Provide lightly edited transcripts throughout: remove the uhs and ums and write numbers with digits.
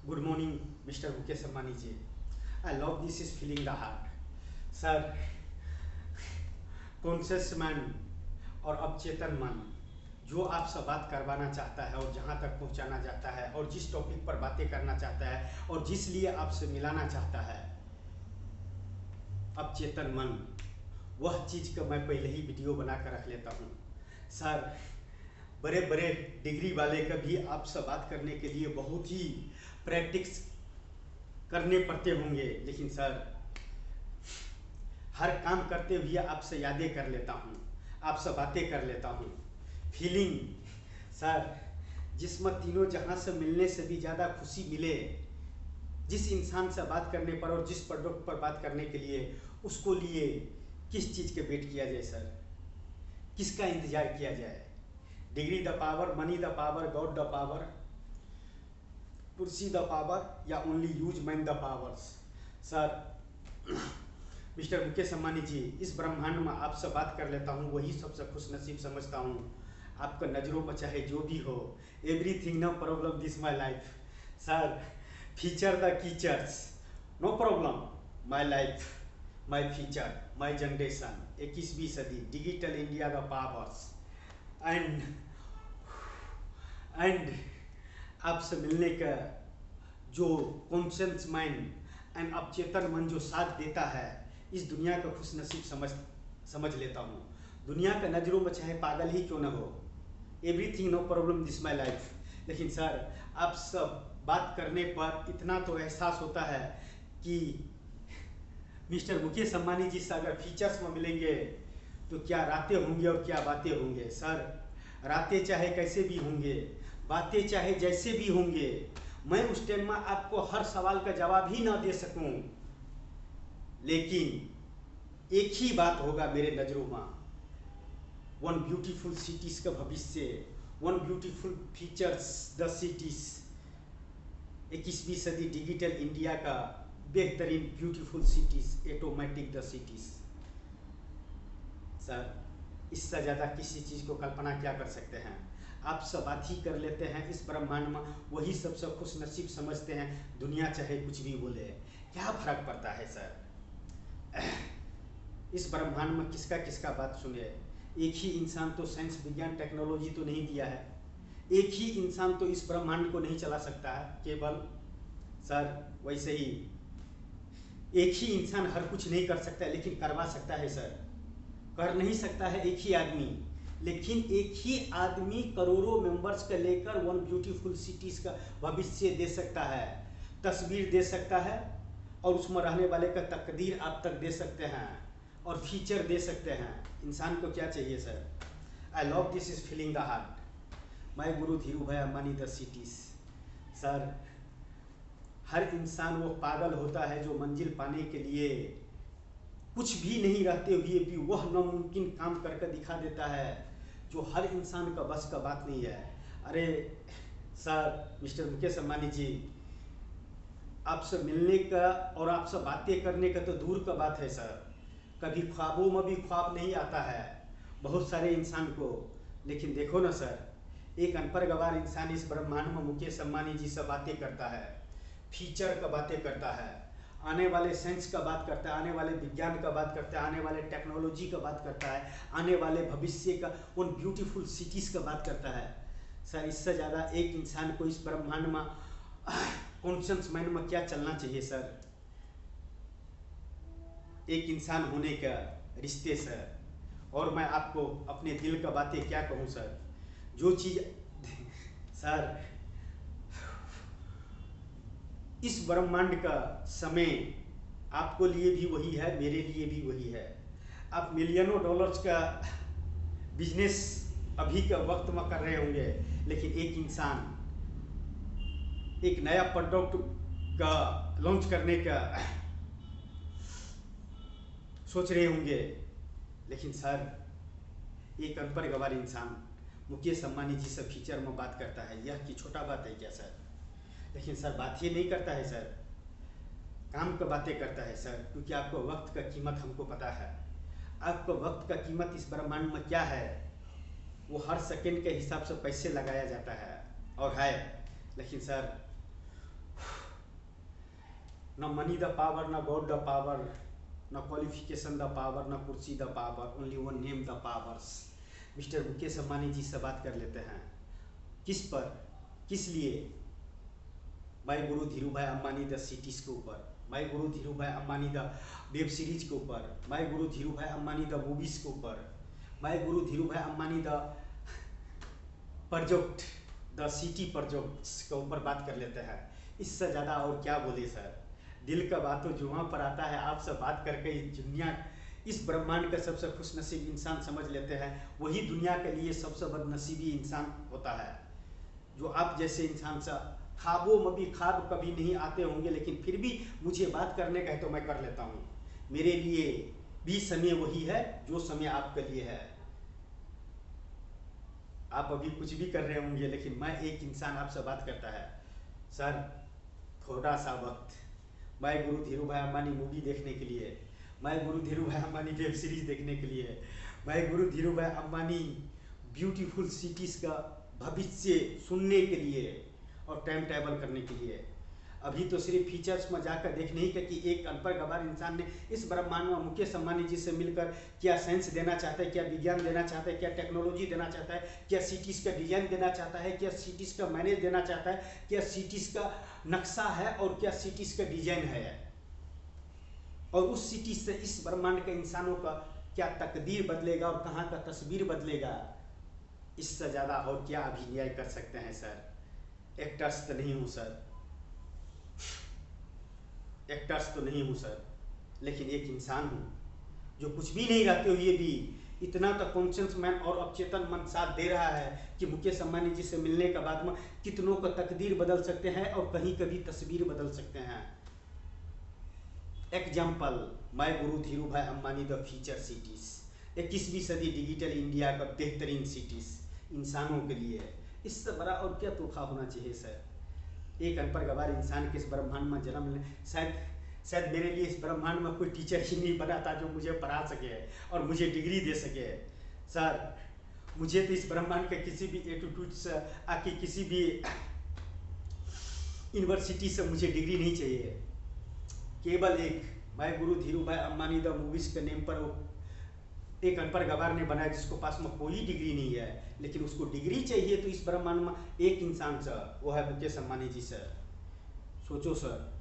Good morning, Mr. Mukesh Ambani ji. I love this is feeling the heart. Sir, conscious मन और अवचेतन मन जो आपसे बात करवाना चाहता है और जहाँ तक पहुँचाना चाहता है और जिस टॉपिक पर बातें करना चाहता है और जिस लिए आपसे मिलाना चाहता है, अवचेतन मन, वह चीज़ का मैं पहले ही वीडियो बना कर रख लेता हूँ। सर, बड़े बड़े डिग्री वाले का भी आपसे बात करने के लिए बहुत ही प्रैक्टिस करने पड़ते होंगे, लेकिन सर हर काम करते हुए आपसे यादें कर लेता हूँ, आपसे बातें कर लेता हूँ। फीलिंग सर, जिसमें तीनों जहाँ से मिलने से भी ज़्यादा खुशी मिले, जिस इंसान से बात करने पर और जिस प्रोडक्ट पर बात करने के लिए, उसको लिए किस चीज़ के वेट किया जाए सर, किसका इंतजार किया जाए? Degree the power, money the power, god the power, kursi the power या only use man the powers? Sir mister Mukesh Ambani ji, इस ब्रह्मांड में आपसे बात कर लेता हूँ, वही सबसे खुश नसीब समझता हूँ। आपका नज़रों में चाहे जो भी हो, everything no problem this my life. Sir, feature the कीचर्स, no problem, my life, my future, my generation, 21वीं सदी, digital India the powers and आपसे मिलने का जो कॉन्शियस माइंड एंड अवचेतन मन जो साथ देता है, इस दुनिया का खुश नसीब समझ लेता हूँ। दुनिया का नज़रों में चाहे पागल ही क्यों ना हो, everything no problem this my life. लेकिन सर, आप सब बात करने पर इतना तो एहसास होता है कि मिस्टर मुकेश अम्बानी जी से अगर फीचर्स में मिलेंगे तो क्या रातें होंगी और क्या बातें होंगे। सर, रातें चाहे कैसे भी होंगे, बातें चाहे जैसे भी होंगे, मैं उस टाइम में आपको हर सवाल का जवाब ही ना दे सकूं, लेकिन एक ही बात होगा मेरे नज़रों में, वन ब्यूटीफुल सिटीज़ का भविष्य, one beautiful features the cities, 21वीं सदी डिजिटल इंडिया का बेहतरीन beautiful cities, automatic the cities. Sir, इससे ज़्यादा किसी चीज़ को कल्पना क्या कर सकते हैं? आप सब बात ही कर लेते हैं इस ब्रह्मांड में, वही सबसे खुश नसीब समझते हैं। दुनिया चाहे कुछ भी बोले, क्या फर्क पड़ता है सर? इस ब्रह्मांड में किसका किसका बात सुने? एक ही इंसान तो साइंस विज्ञान टेक्नोलॉजी तो नहीं दिया है, एक ही इंसान तो इस ब्रह्मांड को नहीं चला सकता है केवल। सर, वैसे ही एक ही इंसान हर कुछ नहीं कर सकता, लेकिन करवा सकता है सर। कर नहीं सकता है एक ही आदमी, लेकिन एक ही आदमी करोड़ों मेंबर्स का लेकर वन ब्यूटीफुल सिटीज़ का भविष्य दे सकता है, तस्वीर दे सकता है, और उसमें रहने वाले का तकदीर आप तक दे सकते हैं और फीचर दे सकते हैं। इंसान को क्या चाहिए sir? I love this is feeling the heart, my guru Dhirubhai Ambani the cities. Sir, हर इंसान वो पागल होता है जो मंजिल पाने के लिए कुछ भी नहीं रहते हुए भी वह नामुमकिन काम करके दिखा देता है, जो हर इंसान का बस का बात नहीं है। अरे सर, मिस्टर मुकेश अम्बानी जी, आपसे मिलने का और आपसे बातें करने का तो दूर का बात है सर, कभी ख्वाबों में भी ख्वाब नहीं आता है बहुत सारे इंसान को। लेकिन देखो ना सर, एक अनपढ़ गवार इंसान इस ब्रह्मांड में मुकेश अम्बानी जी से बातें करता है, फीचर का बातें करता है, आने वाले साइंस का बात करता है, आने वाले विज्ञान का बात करता है, आने वाले टेक्नोलॉजी का बात करता है, आने वाले भविष्य का उन ब्यूटीफुल सिटीज़ का बात करता है। सर, इससे ज़्यादा एक इंसान को इस ब्रह्मांड में कॉन्शियस माइंड में क्या चलना चाहिए सर? एक इंसान होने का रिश्ते सर, और मैं आपको अपने दिल का बातें क्या कहूँ सर, जो चीज़ सर, इस ब्रह्मांड का समय आपको लिए भी वही है, मेरे लिए भी वही है। आप मिलियनों डॉलर्स का बिजनेस अभी के वक्त में कर रहे होंगे, लेकिन एक इंसान एक नया प्रोडक्ट का लॉन्च करने का सोच रहे होंगे, लेकिन सर एक अनपढ़ गवार इंसान मुकेश अम्बानी जी से फीचर में बात करता है, यह कि छोटा बात है क्या सर? लेकिन सर बात ये नहीं करता है सर, काम का बातें करता है सर, क्योंकि आपको वक्त का कीमत हमको पता है। आपको वक्त का कीमत इस ब्रह्मांड में क्या है, वो हर सेकंड के हिसाब से पैसे लगाया जाता है और है। लेकिन सर न मनी द पावर, न गॉड द पावर, न क्वालिफिकेशन द पावर, न kursi the power, only one name the powers. Mister Mukesh Ambani ji से बात कर लेते हैं। किस पर, किस लिए? My guru Dhirubhai Ambani the cities के ऊपर, my guru Dhirubhai Ambani the web series के ऊपर, my guru Dhirubhai Ambani the movies के ऊपर, my guru Dhirubhai Ambani the project, the city projects के ऊपर बात कर लेते हैं। इससे ज़्यादा और क्या बोले सर। दिल का बात तो जुबां पर आता है। आपसे बात करके इस दुनिया, इस ब्रह्मांड का सबसे खुशनसीब इंसान समझ लेते हैं, वही दुनिया के लिए सबसे बदनसीबी इंसान होता है। जो आप जैसे इंसान से ख्वाबों में भी ख्वाब कभी नहीं आते होंगे, लेकिन फिर भी मुझे बात करने का है तो मैं कर लेता हूँ। मेरे लिए भी समय वही है जो समय आपके लिए है। आप अभी कुछ भी कर रहे होंगे, लेकिन मैं एक इंसान आपसे बात करता है। सर थोड़ा सा वक्त my guru Dhirubhai Ambani movie देखने के लिए, my guru Dhirubhai Ambani web series देखने के लिए, my guru Dhirubhai Ambani beautiful cities का भविष्य सुनने के लिए और टाइम टेबल करने के लिए। अभी तो सिर्फ फीचर्स में जाकर देखने ही कि एक अनपढ़ गवार इंसान ने इस ब्रह्मांड में मुकेश अंबानी जी से मिलकर क्या साइंस देना चाहता है, क्या विज्ञान देना चाहता है, क्या टेक्नोलॉजी देना चाहता है, क्या सिटीज़ का डिजाइन देना चाहता है, क्या सिटीज़ का मैनेज देना चाहता है, क्या सिटीज़ का नक्शा है और क्या सिटीज़ का डिजाइन है, और उस सिटी से इस ब्रह्मांड के इंसानों का क्या तकदीर बदलेगा और कहाँ का तस्वीर बदलेगा। इससे ज़्यादा और क्या अभिनय कर सकते हैं सर। एक्टर्स तो नहीं हूँ सर, एक्टर्स तो नहीं हूँ सर, लेकिन एक इंसान हूँ जो कुछ भी नहीं रहते हुए भी इतना तो कॉन्शियस मैन और अवचेतन मन साथ दे रहा है कि मुकेश अंबानी जी से मिलने के बाद में कितनों का तकदीर बदल सकते हैं और कहीं कभी तस्वीर बदल सकते हैं। Example, my guru Dhirubhai Ambani the future cities, 21वीं सदी डिजिटल इंडिया का बेहतरीन सिटीज इंसानों के लिए। इससे बड़ा और क्या तोहफा होना चाहिए सर। एक अनपढ़ गवार इंसान के इस ब्रह्मांड में जन्म ले, शायद मेरे लिए इस ब्रह्मांड में कोई टीचर ही नहीं बना था जो मुझे पढ़ा सके और मुझे डिग्री दे सके। सर मुझे तो इस ब्रह्मांड के किसी भी एटीट्यूड से आके किसी भी यूनिवर्सिटी से मुझे डिग्री नहीं चाहिए। केवल एक my guru Dhirubhai Ambani the movies के नेम पर एक अनपढ़ गवार ने बनाया जिसको पास में कोई डिग्री नहीं है, लेकिन उसको डिग्री चाहिए तो इस ब्रह्मांड में एक इंसान से, वो है मुकेश अंबानी जी सर। सोचो सर,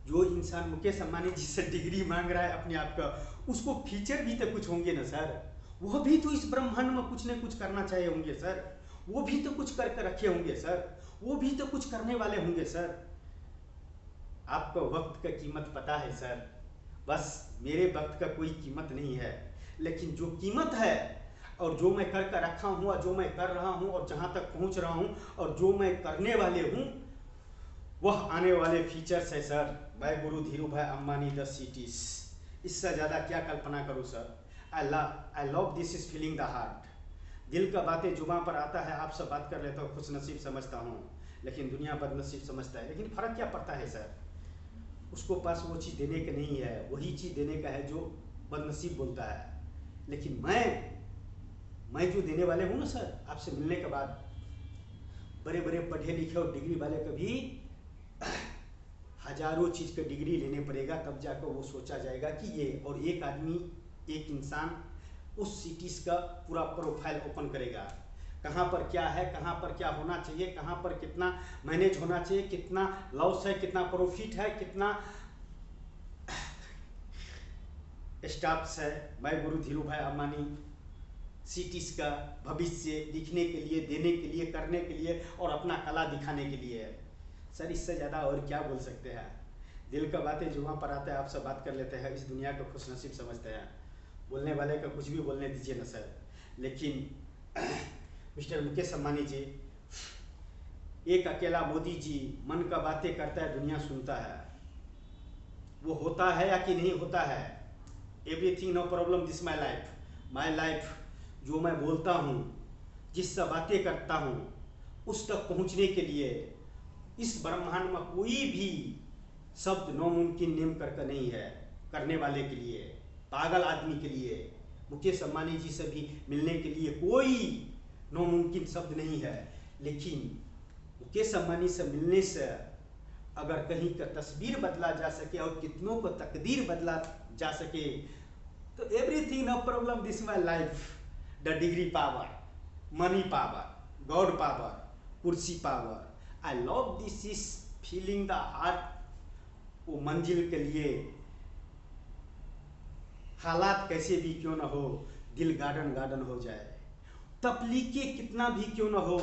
जो इंसान मुकेश अंबानी जी से डिग्री मांग रहा है अपने आप का, उसको फीचर भी तो कुछ होंगे ना सर। वह भी तो इस ब्रह्मांड में कुछ न कुछ करना चाहिए होंगे सर। वो भी तो कुछ करके रखे होंगे सर, वो भी तो कुछ करने वाले होंगे सर। आपको वक्त का कीमत पता है सर, बस मेरे वक्त का कोई कीमत नहीं है, लेकिन जो कीमत है और जो मैं करके रखा हूँ और जो मैं कर रहा हूँ और जहाँ तक पहुँच रहा हूँ और जो मैं करने वाले हूँ, वह आने वाले फीचर्स है sir. My guru Dhirubhai Ambani the cities. इससे ज़्यादा क्या कल्पना करूँ sir. I love this is feeling the heart. दिल का बातें जुबां पर आता है, आपसे बात कर लेता हूँ, खुश नसीब समझता हूँ, लेकिन दुनिया बदनसीब समझता है। लेकिन फ़र्क क्या पड़ता है सर, उसको पास वो चीज़ देने का नहीं है, वही चीज़ देने का है जो बदनसीब बोलता है। लेकिन मैं जो देने वाले हूँ ना सर, आपसे मिलने के बाद बड़े बड़े पढ़े लिखे और डिग्री वाले कभी हजारों चीज़ का डिग्री लेने पड़ेगा, तब जाकर वो सोचा जाएगा कि ये, और एक आदमी एक इंसान उस सिटीज का पूरा प्रोफाइल ओपन करेगा। कहाँ पर क्या है, कहाँ पर क्या होना चाहिए, कहाँ पर कितना मैनेज होना चाहिए, कितना लॉस है, कितना प्रॉफिट है, कितना स्टाफ्स है। My guru Dhirubhai Ambani cities का भविष्य लिखने के लिए, देने के लिए, करने के लिए और अपना कला दिखाने के लिए है सर। इससे ज़्यादा और क्या बोल सकते हैं। दिल का बातें जुबां पर आता है, आपसे बात कर लेते हैं, इस दुनिया को खुशनसीब समझते हैं। बोलने वाले का कुछ भी बोलने दीजिए ना सर। लेकिन मिस्टर मुकेश अंबानी जी, एक अकेला मोदी जी मन का बातें करता है, दुनिया सुनता है। वो होता है या कि नहीं होता है, everything no problem, this my life. जो मैं बोलता हूँ, जिससे बातें करता हूँ, उस तक पहुँचने के लिए इस ब्रह्मांड में कोई भी शब्द नामुमकिन नेम करके नहीं है। करने वाले के लिए, पागल आदमी के लिए, मुकेश अंबानी जी से भी मिलने के लिए कोई नामुमकिन शब्द नहीं है। लेकिन मुकेश अंबानी से मिलने से अगर कहीं का तस्वीर बदला जा सके और कितनों को तकदीर बदला जा सके, तो everything no problem this my life, the degree power, money power, god power, kursi power, I love this is feeling the heart. वो मंजिल के लिए हालात कैसे भी क्यों ना हो, दिल गार्डन गार्डन हो जाए, तकलीफे कितना भी क्यों ना हो,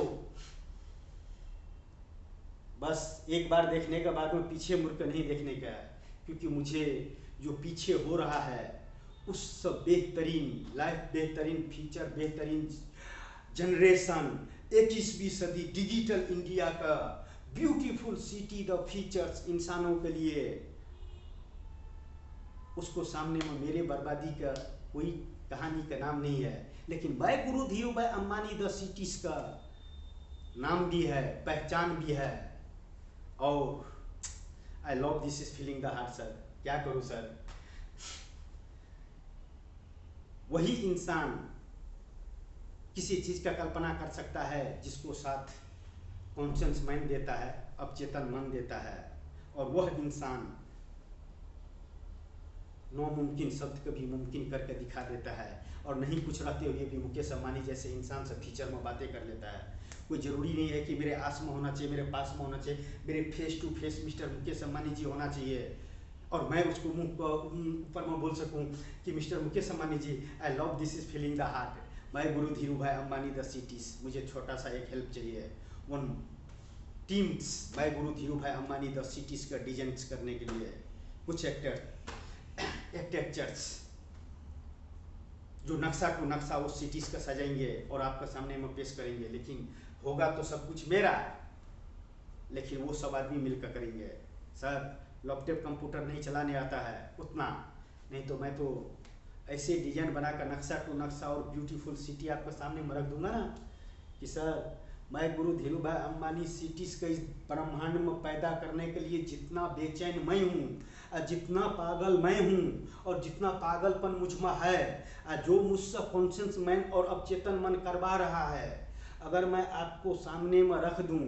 बस एक बार देखने के बाद में पीछे मुड़कर नहीं देखने का है, क्योंकि मुझे जो पीछे हो रहा है उस बेहतरीन लाइफ, बेहतरीन फ्यूचर, बेहतरीन जनरेशन, 21वीं सदी डिजिटल इंडिया का ब्यूटीफुल सिटी, द फीचर्स इंसानों के लिए, उसको सामने में मेरे बर्बादी का कोई कहानी का नाम नहीं है, लेकिन भाई गुरु Dhirubhai Ambani the cities का नाम भी है, पहचान भी है। और आई love this is feeling the heart sir, क्या करूं सर। वही इंसान किसी चीज का कल्पना कर सकता है जिसको साथ कॉन्शियस माइंड देता है, अवचेतन मन देता है, और वह इंसान नामुमकिन शब्द को भी मुमकिन करके दिखा देता है, और नहीं कुछ रहते हुए भी मुकेश अंबानी जैसे इंसान से फीचर में बातें कर लेता है। कोई ज़रूरी नहीं है कि मेरे आस में होना चाहिए, मेरे पास में होना चाहिए, मेरे face to face mister Mukesh Ambani ji होना चाहिए, और मैं उसको मुंह ऊपर में बोल सकूं कि mister Mukesh Ambani ji, I love this is feeling the heart, मैं guru Dhirubhai Ambani the cities, मुझे छोटा सा एक हेल्प चाहिए, one teams bye Guru Dhirubhai Ambani the cities का डिजाइन्स करने के लिए कुछ आर्किटेक्चर्स जो नक्शा टू नक्शा उस सिटीज का सजाएंगे और आपका सामने में पेश करेंगे। लेकिन होगा तो सब कुछ मेरा, लेकिन वो सब आदमी मिलकर करेंगे। सर लैपटॉप कंप्यूटर नहीं चलाने आता है उतना, नहीं तो मैं तो ऐसे डिजाइन बनाकर नक्शा टू नक्शा और ब्यूटीफुल सिटी आपके सामने में रख दूंगा ना कि सर मैं गुरु धीरू भाई अंबानी सिटीज का इस ब्रह्मांड में पैदा करने के लिए जितना बेचैन मैं हूँ, जितना पागल मैं हूँ, और जितना पागलपन मुझ में है, जो मुझसे कॉन्शियस मैन और अवचेतन मन करवा रहा है, अगर मैं आपको सामने में रख दूँ,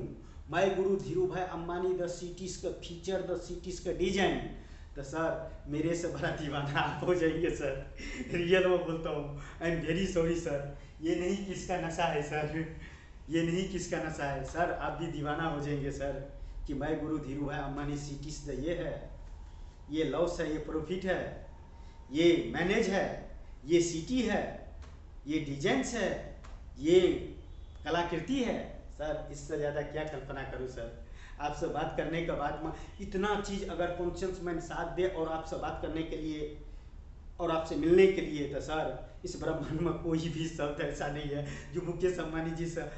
मैं guru Dhirubhai Ambani the cities का फीचर, द सिटीज का डिजाइन, तो सर मेरे से बड़ा दीवाना आप हो जाएंगे सर। रियल में बोलता हूँ, I am very sorry sir, ये नहीं किसका नशा है सर, ये नहीं किसका नशा है सर, आप भी दीवाना हो जाएंगे सर कि मैं guru Dhirubhai Ambani cities the ये है, ये लॉस है, ये प्रॉफिट है, ये मैनेज है, ये सिटी है, ये डिजाइन्स है, ये कलाकृति है। सर इससे ज़्यादा क्या कल्पना करूँ सर। आपसे बात करने के बाद में इतना चीज़ अगर कॉन्शियस मैंड साथ दे और आपसे बात करने के लिए और आपसे मिलने के लिए, तो सर इस ब्रह्मांड में कोई भी शब्द ऐसा नहीं है जो मुकेश अंबानी जी से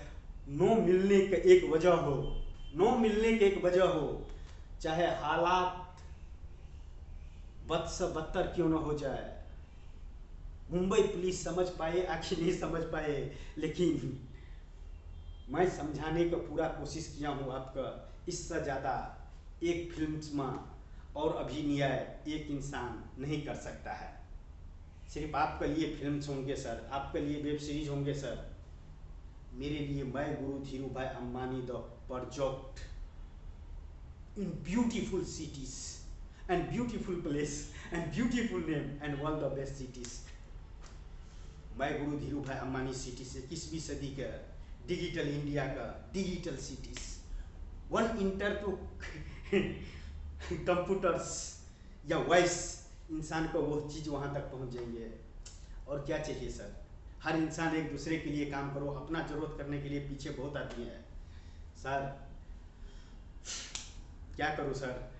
नो मिलने का एक वजह हो, नो मिलने की एक वजह हो, चाहे हालात बद से बदतर क्यों ना हो जाए, मुंबई पुलिस समझ पाए आखिर नहीं समझ पाए, लेकिन मैं समझाने का पूरा कोशिश किया हूँ आपका। इससे ज़्यादा एक फिल्म में और अभिनय एक इंसान नहीं कर सकता है। सिर्फ आपके लिए फिल्म्स होंगे सर, आपके लिए वेब सीरीज होंगे सर, मेरे लिए मैं guru Dhirubhai Ambani the project in beautiful cities and beautiful place and beautiful name and all the best cities. मैं गुरु धीरू भाई अंबानी सिटी से 21वीं सदी का डिजिटल इंडिया का digital cities, one inter to computers या वॉइस, इंसान को वो चीज़ वहाँ तक पहुँच जाएंगे। और क्या चाहिए सर, हर इंसान एक दूसरे के लिए काम करो, अपना जरूरत करने के लिए पीछे बहुत आदमी है सर। क्या करूँ सर,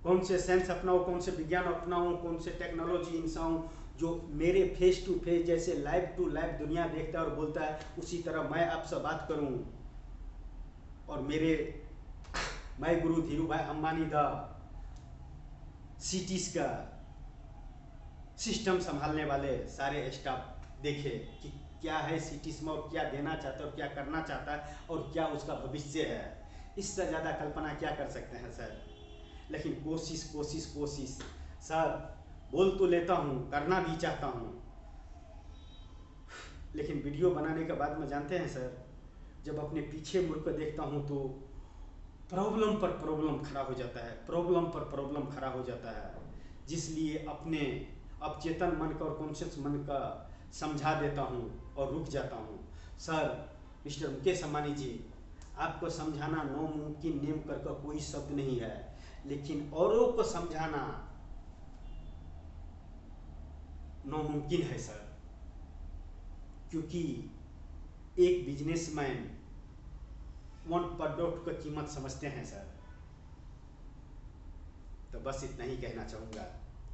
कौन से साइंस अपनाऊँ, कौन से विज्ञान अपनाऊँ, कौन से टेक्नोलॉजी इंसाऊँ जो मेरे फेस टू फेस जैसे लाइव टू लाइव दुनिया देखता है और बोलता है, उसी तरह मैं आपसे बात करूं और मैं guru Dhirubhai Ambani the cities का सिस्टम संभालने वाले सारे स्टाफ देखे कि क्या है सिटीज में और क्या देना चाहता है और क्या करना चाहता है और क्या उसका भविष्य है। इससे ज़्यादा कल्पना क्या कर सकते हैं सर। लेकिन कोशिश कोशिश कोशिश सर, बोल तो लेता हूँ, करना भी चाहता हूँ, लेकिन वीडियो बनाने के बाद में जानते हैं सर, जब अपने पीछे मुड़ कर देखता हूँ तो प्रॉब्लम पर प्रॉब्लम खड़ा हो जाता है, प्रॉब्लम पर प्रॉब्लम खड़ा हो जाता है, जिसलिए अपने अवचेतन मन का और कॉन्शियस मन का समझा देता हूँ और रुक जाता हूँ। सर मिस्टर मुकेश अंबानी जी, आपको समझाना नामुमकिन नेम कर कोई शब्द नहीं है, लेकिन औरों को समझाना नामुमकिन है सर, क्योंकि एक बिजनेसमैन वन प्रोडक्ट का कीमत समझते हैं सर। तो बस इतना ही कहना चाहूँगा,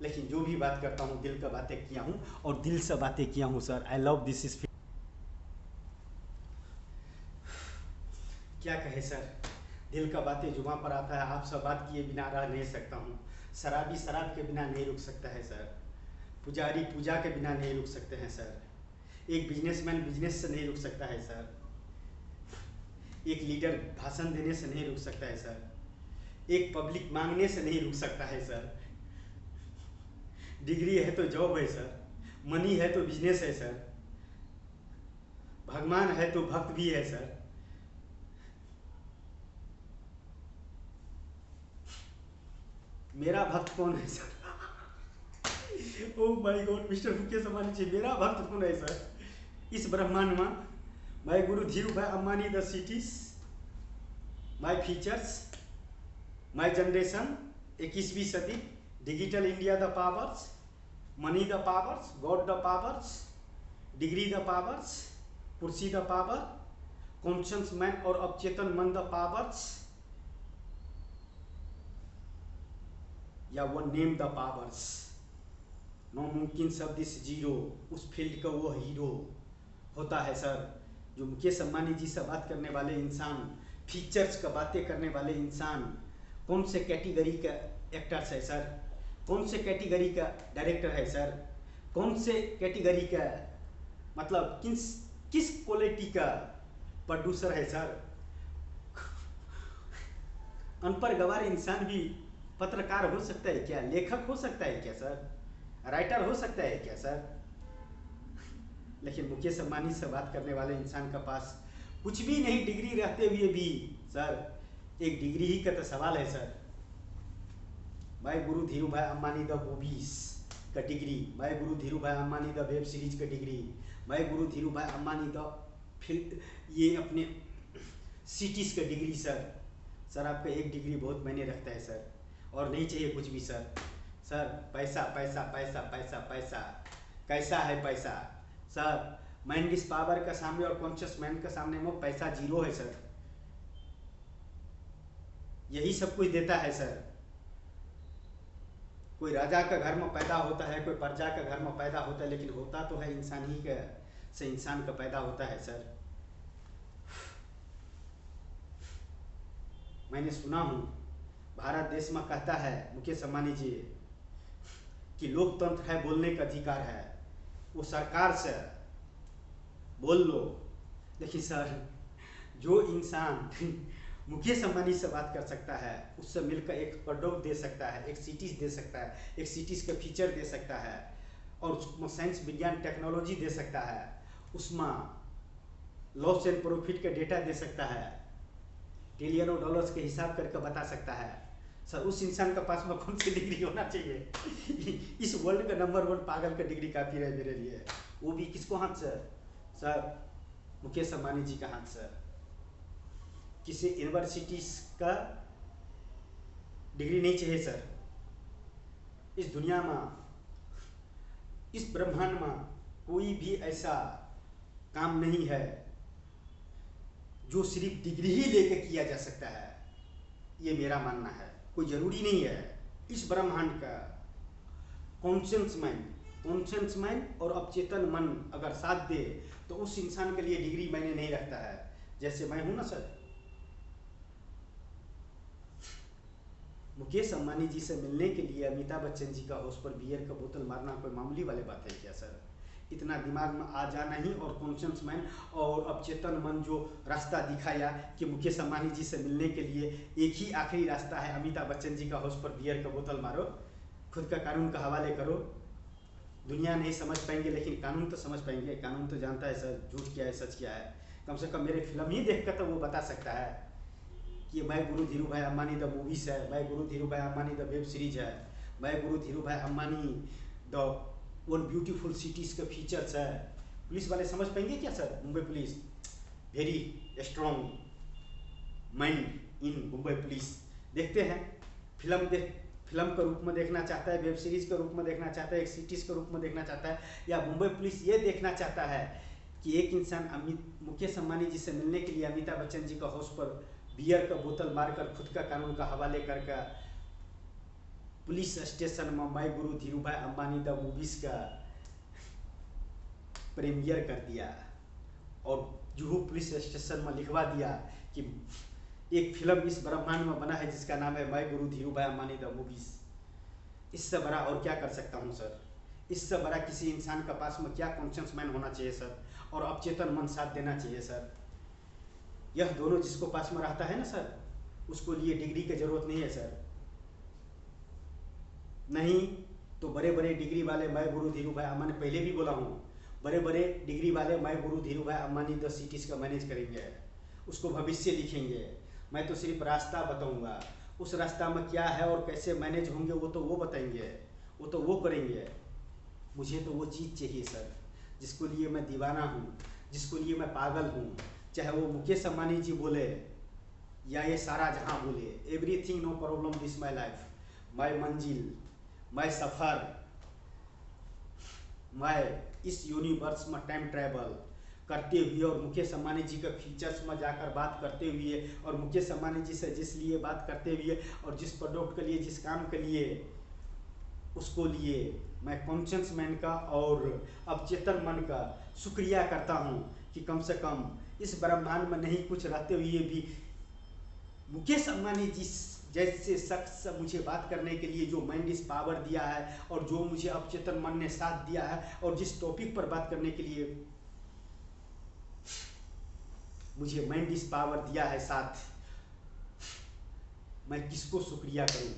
लेकिन जो भी बात करता हूँ दिल का बातें किया हूँ और दिल से बातें किया हूँ sir. I love this is, क्या कहे सर, दिल का बातें जुबां पर आता है, आपसे बात किए बिना रह नहीं सकता हूँ। शराबी शराब के बिना नहीं रुक सकता है सर, पुजारी पूजा के बिना नहीं रुक सकते हैं सर, एक बिजनेसमैन बिजनेस से नहीं रुक सकता है सर, एक लीडर भाषण देने से नहीं रुक सकता है सर, एक पब्लिक मांगने से नहीं रुक सकता है सर। डिग्री है तो जॉब है सर, मनी है तो बिजनेस है सर, भगवान है तो भक्त भी है सर। मेरा भक्त कौन है sir? Oh my god mister Mukesh Ambani ji, मेरा भक्त कौन है सर इस ब्रह्मांड में? My Guru Dhirubhai Ambani the cities, my features, my generation, 21वीं सदी, digital India the powers, money the powers, God the powers, degree the powers, कुर्सी द पावर, कॉन्शियस मैन और अवचेतन मन द पावर्स, या वो नेम द पावर्स। नामुमकिन शब्द इस जीरो, उस फील्ड का वो हीरो होता है सर, जो मुकेश अंबानी जी से बात करने वाले इंसान, फीचर्स का बातें करने वाले इंसान, कौन से कैटेगरी का एक्टर्स है सर, कौन से कैटेगरी का डायरेक्टर है सर, कौन से कैटेगरी का मतलब किस क्वालिटी का प्रोड्यूसर है सर। अनपढ़ गवार इंसान भी पत्रकार हो सकता है क्या? लेखक हो सकता है क्या सर? राइटर हो सकता है क्या सर? लेकिन मुकेश अंबानी से बात करने वाले इंसान का पास कुछ भी नहीं, डिग्री रहते हुए भी सर, एक डिग्री ही का तो सवाल है sir. My Guru Dhirubhai Ambani the movies का degree, my Guru Dhirubhai Ambani the web series का degree, my Guru Dhirubhai Ambani the film, ये अपने सिटीज का डिग्री सर। सर आपका एक डिग्री बहुत मायने रखता है सर, और नहीं चाहिए कुछ भी सर। सर पैसा पैसा पैसा पैसा पैसा, कैसा है पैसा सर? माइंड इस पावर का सामने और कॉन्शियस माइंड का सामने में पैसा जीरो है सर। यही सब कुछ देता है सर। कोई राजा का घर में पैदा होता है, कोई प्रजा का घर में पैदा होता है, लेकिन होता तो है इंसान ही का, से इंसान का पैदा होता है सर। मैंने सुना हूँ भारत देश में कहता है मुकेश अंबानी जी कि लोकतंत्र है, बोलने का अधिकार है, वो सरकार से बोल लो। लेकिन सर जो इंसान मुकेश अंबानी से बात कर सकता है, उससे मिलकर एक प्रोडक्ट दे सकता है, एक सिटीज दे सकता है, एक सिटीज का फीचर दे सकता है, और उसमें साइंस विज्ञान टेक्नोलॉजी दे सकता है, उसमें लॉस एंड प्रॉफिट का डेटा दे सकता है, ट्रिलियनों डॉलर्स के हिसाब करके बता सकता है सर, उस इंसान के पास में कौन सी डिग्री होना चाहिए? इस वर्ल्ड का नंबर 1 पागल का डिग्री काफ़ी है मेरे लिए, वो भी किसको हाथ से सर? मुकेश अंबानी जी का हाथ से। किसी यूनिवर्सिटीज का डिग्री नहीं चाहिए सर। इस दुनिया में, इस ब्रह्मांड में कोई भी ऐसा काम नहीं है जो सिर्फ डिग्री ही लेके किया जा सकता है, ये मेरा मानना है। कोई जरूरी नहीं है। इस ब्रह्मांड का कॉन्शियस माइंड और अवचेतन मन अगर साथ दे तो उस इंसान के लिए डिग्री मायने नहीं रखता है। जैसे मैं हूं ना सर, मुकेश अंबानी जी से मिलने के लिए अमिताभ बच्चन जी का हाउस पर बियर का बोतल मारना कोई मामूली वाली बात है क्या सर? इतना दिमाग में आ जाना ही, और कॉन्शियस माइंड और अवचेतन मन जो रास्ता दिखाया कि मुकेश अंबानी जी से मिलने के लिए एक ही आखिरी रास्ता है, अमिताभ बच्चन जी का हाउस पर बियर का बोतल मारो, खुद का कानून का हवाले करो। दुनिया नहीं समझ पाएंगे लेकिन कानून तो समझ पाएंगे। कानून तो जानता है सर झूठ क्या है सच क्या है। कम से कम मेरे फिल्म ही देख कर तो वो बता सकता है कि मैं guru Dhirubhai Ambani the movies है, मैं guru Dhirubhai Ambani the web series है, मैं guru Dhirubhai Ambani the one beautiful cities का फीचर्स है। पुलिस वाले समझ पाएंगे क्या sir? Mumbai police very strong mind in Mumbai police. देखते हैं फिल्म के रूप में देखना चाहता है, वेब सीरीज के रूप में देखना चाहता है, एक सिटीज के रूप में देखना चाहता है, या मुंबई पुलिस ये देखना चाहता है कि एक इंसान मुकेश अंबानी जी से मिलने के लिए अमिताभ बच्चन जी का हाउस पर बियर का बोतल मारकर खुद का कानून का हवाले करके पुलिस स्टेशन में मैं guru Dhirubhai Ambani the movies का प्रीमियर कर दिया और जुहू पुलिस स्टेशन में लिखवा दिया कि एक फिल्म इस ब्रह्मांड में बना है जिसका नाम है मैं guru Dhirubhai Ambani the movies. इससे बड़ा और क्या कर सकता हूँ सर? इससे बड़ा किसी इंसान के पास में क्या कॉन्शियस माइंड होना चाहिए सर, और अवचेतन मन साथ देना चाहिए सर। यह दोनों जिसको पास में रहता है ना सर, उसको लिए डिग्री की जरूरत नहीं है सर। नहीं तो बड़े बड़े डिग्री वाले मैं गुरु धीरू भाई अंबानी, पहले भी बोला हूँ, बड़े बड़े डिग्री वाले मैं guru Dhirubhai Ambani the cities का मैनेज करेंगे, उसको भविष्य लिखेंगे। मैं तो सिर्फ रास्ता बताऊंगा, उस रास्ता में क्या है और कैसे मैनेज होंगे वो तो वो बताएंगे, वो तो वो करेंगे। मुझे तो वो चीज़ चाहिए सर जिसको लिए मैं दीवाना हूँ, जिसको लिए मैं पागल हूँ। चाहे वो मुकेश अंबानी जी बोले या ये सारा जहां बोले, everything no problem this my life, my manzil, my सफ़र, मैं इस यूनिवर्स में टाइम ट्रैवल करते हुए और मुकेश अंबानी जी के फीचर्स में जाकर बात करते हुए और मुकेश अंबानी जी से जिस लिए बात करते हुए और जिस प्रोडक्ट के लिए, जिस काम के लिए, उसको लिए मैं कॉन्शियस मैन का और अवचेतन मन का शुक्रिया करता हूँ कि कम से कम इस ब्रह्मांड में नहीं कुछ रहते हुए भी मुकेश अंबानी जी जैसे शख्स से मुझे बात करने के लिए जो माइंड इस पावर दिया है और जो मुझे अवचेतन मन ने साथ दिया है और जिस टॉपिक पर बात करने के लिए मुझे माइंड इस पावर दिया है साथ, मैं किसको शुक्रिया करूं?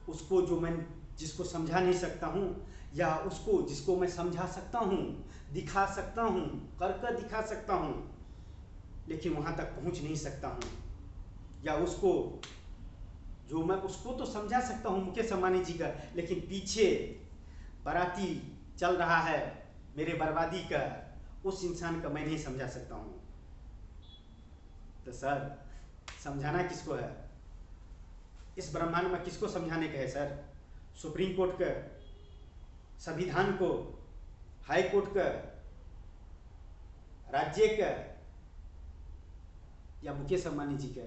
उसको जो मैं जिसको समझा नहीं सकता हूं, या उसको जिसको मैं समझा सकता हूं, दिखा सकता हूं, करके दिखा सकता हूं, लेकिन वहां तक पहुंच नहीं सकता हूं, या उसको जो मैं उसको तो समझा सकता हूं मुकेश अंबानी जी का, लेकिन पीछे बाराती चल रहा है मेरे बर्बादी का, उस इंसान का मैं नहीं समझा सकता हूं। तो सर समझाना किसको है? इस ब्रह्मांड में किसको समझाने का है सर? सुप्रीम कोर्ट का, संविधान को, हाई कोर्ट का, राज्य का, या मुकेश अंबानी जी का?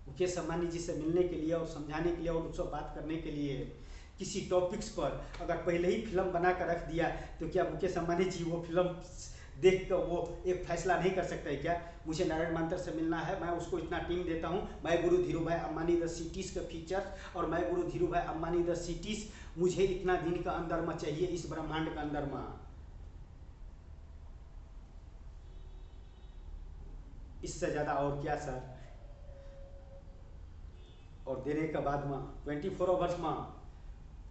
मुकेश अंबानी जी से मिलने के लिए और समझाने के लिए और उनसे बात करने के लिए किसी टॉपिक्स पर अगर पहले ही फिल्म बना कर रख दिया तो क्या मुकेश अंबानी जी वो फिल्म देख कर वो एक फैसला नहीं कर सकते क्या? मुझे नारायण मंत्र से मिलना है, मैं उसको इतना टीम देता हूँ, मैं guru Dhirubhai Ambani the cities का फीचर्स और मैं guru Dhirubhai Ambani the cities मुझे इतना दिन का अंदर में चाहिए इस ब्रह्मांड का अंदर में। इससे ज्यादा और क्या सर? और देने के बाद में 24 आवर्स में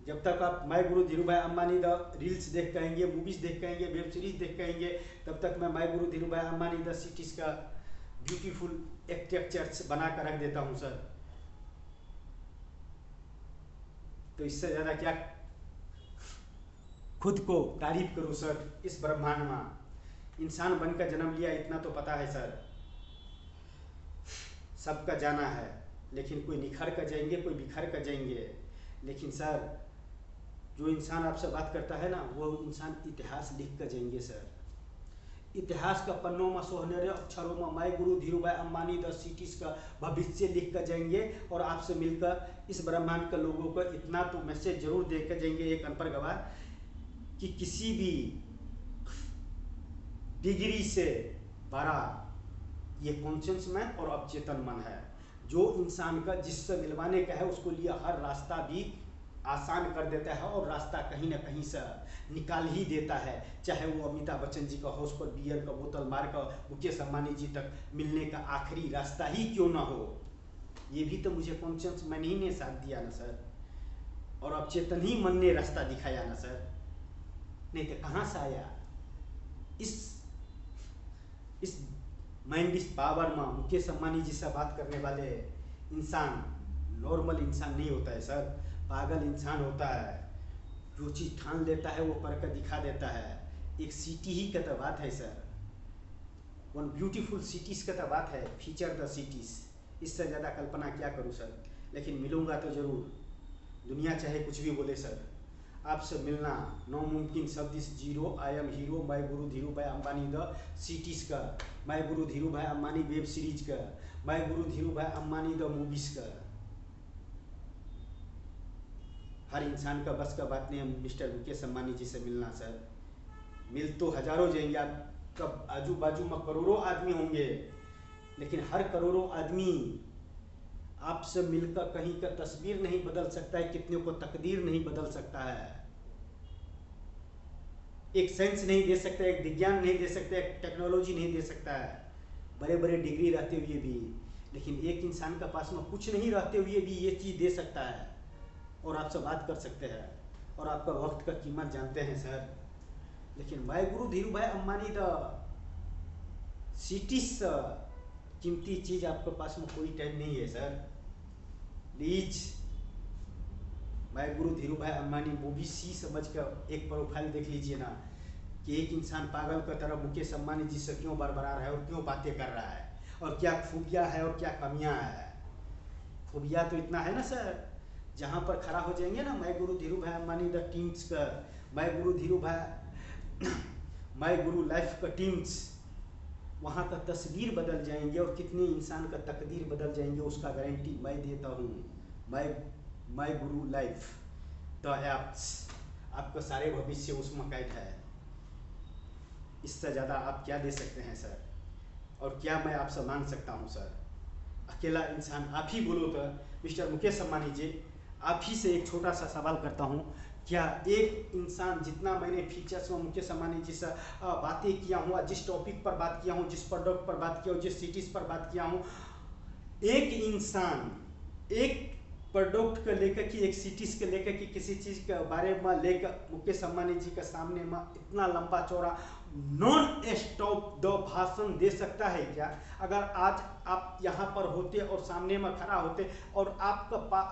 जब तक आप मैं guru Dhirubhai Ambani the reels देख कहेंगे, मूवीज देख कहेंगे, वेब सीरीज देख कहेंगे, तब तक मैं guru Dhirubhai Ambani the cities का ब्यूटीफुल स्ट्रक्चर्स बना कर रख देता हूं सर। तो इससे ज्यादा क्या खुद को तारीफ करूं सर? इस ब्रह्मांड में इंसान बनकर जन्म लिया इतना तो पता है सर, सबका जाना है, लेकिन कोई निखर कर जाएंगे, कोई बिखर कर जाएंगे, लेकिन सर जो इंसान आपसे बात करता है ना वो इंसान इतिहास लिख कर जाएंगे सर। इतिहास का पन्नों में सोनेरे अक्षरों में मैं guru Dhirubhai Ambani the cities का भविष्य लिख कर जाएंगे और आपसे मिलकर इस ब्रह्मांड के लोगों को इतना तो मैसेज जरूर दे कर जाएंगे एक अनपढ़ गवाह कि किसी भी डिग्री से बड़ा ये कॉन्शियस मन और अवचेतन मन है। जो इंसान का जिससे मिलवाने का है उसको लिए हर रास्ता भी आसान कर देता है और रास्ता कहीं ना कहीं से निकाल ही देता है, चाहे वो अमिताभ बच्चन जी का हाउस पर बियर का बोतल मार कर मुकेश अंबानी जी तक मिलने का आखिरी रास्ता ही क्यों ना हो। ये भी तो मुझे कॉन्शियस मन ही ने साथ दिया ना सर, और अब चेतन ही मन ने रास्ता दिखाया ना सर, नहीं तो कहाँ से आया? इस माइंड इज पावर में मुकेश अम्बानी जी से बात करने वाले इंसान नॉर्मल इंसान नहीं होता है सर, पागल इंसान होता है। जो चीज़ ठान लेता है वो करके दिखा देता है। एक सिटी ही का तो बात है सर, वन ब्यूटीफुल सिटीज़ का तो बात है, फीचर द सिटीज़। इससे ज़्यादा कल्पना क्या करूँ सर, लेकिन मिलूँगा तो ज़रूर। दुनिया चाहे कुछ भी बोले सर, आपसे मिलना नामुमकिन शब्द इस zero. I am hero, my guru Dhirubhai Ambani the cities का, माई guru Dhirubhai Ambani web series का, माई guru Dhirubhai Ambani the movies का। हर इंसान का बस का बात नहीं है मिस्टर मुकेश अम्बानी जी से मिलना सर। मिल तो हजारों जाएंगे, आपका आजू बाजू में करोड़ों आदमी होंगे, लेकिन हर करोड़ों आदमी आपसे मिलकर कहीं का तस्वीर नहीं बदल सकता है, कितने को तकदीर नहीं बदल सकता है, एक साइंस नहीं दे सकता, एक विज्ञान नहीं दे सकता, एक टेक्नोलॉजी नहीं दे सकता है, बड़े बड़े डिग्री रहते हुए भी। लेकिन एक इंसान का पास में कुछ नहीं रहते हुए भी ये चीज़ दे सकता है और आपसे बात कर सकते हैं और आपका वक्त का कीमत जानते हैं सर। लेकिन my guru Dhirubhai Ambani the cities कीमती चीज़ आपके पास में कोई टाइम नहीं है sir. Please my guru Dhirubhai Ambani movie सी समझ कर एक प्रोफाइल देख लीजिए ना, कि एक इंसान पागल की तरह मुकेश अम्बानी जी से क्यों बरबरा रहा है और क्यों बातें कर रहा है, और क्या खूबियाँ है और क्या कमियाँ है। खूबियाँ तो इतना है ना सर, जहाँ पर खड़ा हो जाएंगे ना my guru Dhirubhai Ambani the teams का, माय गुरु धीरू भाई माय गुरु लाइफ का टीम्स, वहाँ का तस्वीर बदल जाएंगे और कितने इंसान का तकदीर बदल जाएंगे, उसका गारंटी मैं देता हूँ। My guru life the apps, आपका सारे भविष्य उसमें कैद है। इससे ज़्यादा आप क्या दे सकते हैं सर, और क्या मैं आपसे मांग सकता हूँ सर। अकेला इंसान आप ही बोलो तो मिस्टर मुकेश अम्बानी जी, आप ही से एक छोटा सा सवाल करता हूँ, क्या एक इंसान जितना मैंने फीचर्स में मुकेश अम्बानी जी से बातें किया हूँ, जिस टॉपिक पर बात किया हूँ, जिस प्रोडक्ट पर बात किया हूँ, जिस सिटीज़ पर बात किया हूँ, एक इंसान एक प्रोडक्ट को लेकर कि एक सिटीज़ को लेकर कि किसी चीज़ के बारे में लेकर मुकेश अम्बानी जी के सामने में इतना लंबा चौड़ा नॉन स्टॉप दो भाषण दे सकता है क्या? अगर आज आप यहाँ पर होते और सामने में खड़ा होते और आपका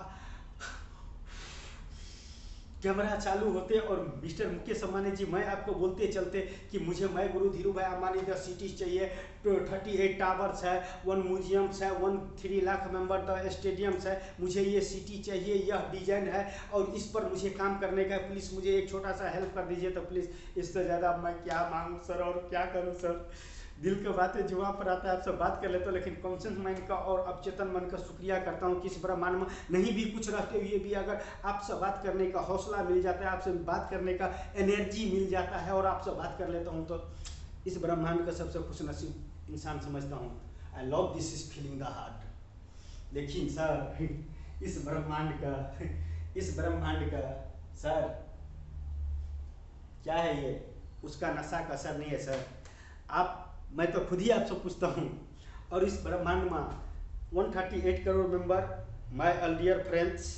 कैमरा चालू होते और मिस्टर मुकेश अम्बानी जी मैं आपको बोलते चलते कि मुझे my guru Dhirubhai Ambani the cities चाहिए, 38 टावर्स है, 1 म्यूजियम्स है, 3 लाख मेंबर द स्टेडियम्स है, मुझे ये सिटी चाहिए, यह डिजाइन है और इस पर मुझे काम करने का, प्लीज़ मुझे एक छोटा सा हेल्प कर दीजिए। तो प्लीज़ इससे ज़्यादा मैं क्या मांगूँ सर और क्या करूँ सर। दिल की बातें जुबान पर आता है, आपसे बात कर लेता हूँ, लेकिन कॉन्शियस माइंड का और अवचेतन मन का शुक्रिया करता हूँ कि इस ब्रह्मांड में नहीं भी कुछ रहते हुए भी अगर आपसे बात करने का हौसला मिल जाता है, आपसे बात करने का एनर्जी मिल जाता है और आपसे बात कर लेता हूँ, तो इस ब्रह्मांड का सबसे खुशनसीब इंसान समझता हूँ। आई love this is feeling the heart. लेकिन सर इस ब्रह्मांड का सर क्या है ये, उसका नशा का असर नहीं है सर। मैं तो खुद ही आपसे पूछता हूँ, और इस ब्रह्मांड में 138 crore member, my dear friends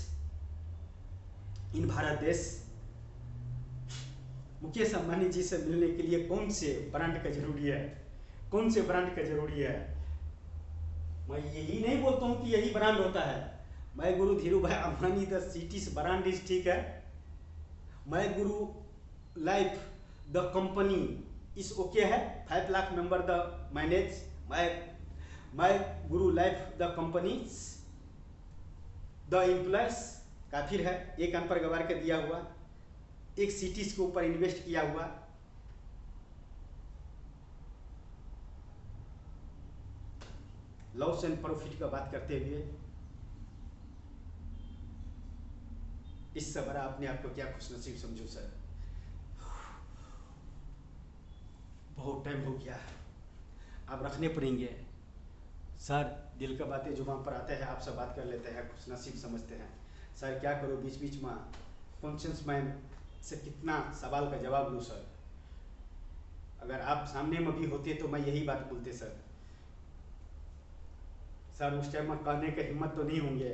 in Bharat देश, मुकेश अम्बानी जी से मिलने के लिए कौन से ब्रांड का जरूरी है, कौन से ब्रांड का जरूरी है? मैं यही नहीं बोलता हूँ कि यही ब्रांड होता है। My guru Dhirubhai Ambani the cities brand is ठीक है, my guru life the company is okay है, 5 lakh member the manage, my guru life the company the employees काफिर है, एक कान पर गवार के दिया हुआ, एक सिटीज के ऊपर इन्वेस्ट किया हुआ। लॉस एंड प्रॉफिट का बात करते हुए इससे बड़ा अपने आप को क्या खुशनसीब समझो सर। बहुत टाइम हो गया, आप रखने पड़ेंगे सर। दिल का बातें जुबान पर आते हैं, आपसे बात कर लेते हैं, खुशनसीब समझते हैं सर। क्या करो, बीच बीच में कॉन्शियस माइंड से कितना सवाल का जवाब लूँ सर। अगर आप सामने में भी होते तो मैं यही बात बोलते सर। उस टाइम में कहने का हिम्मत तो नहीं होंगे,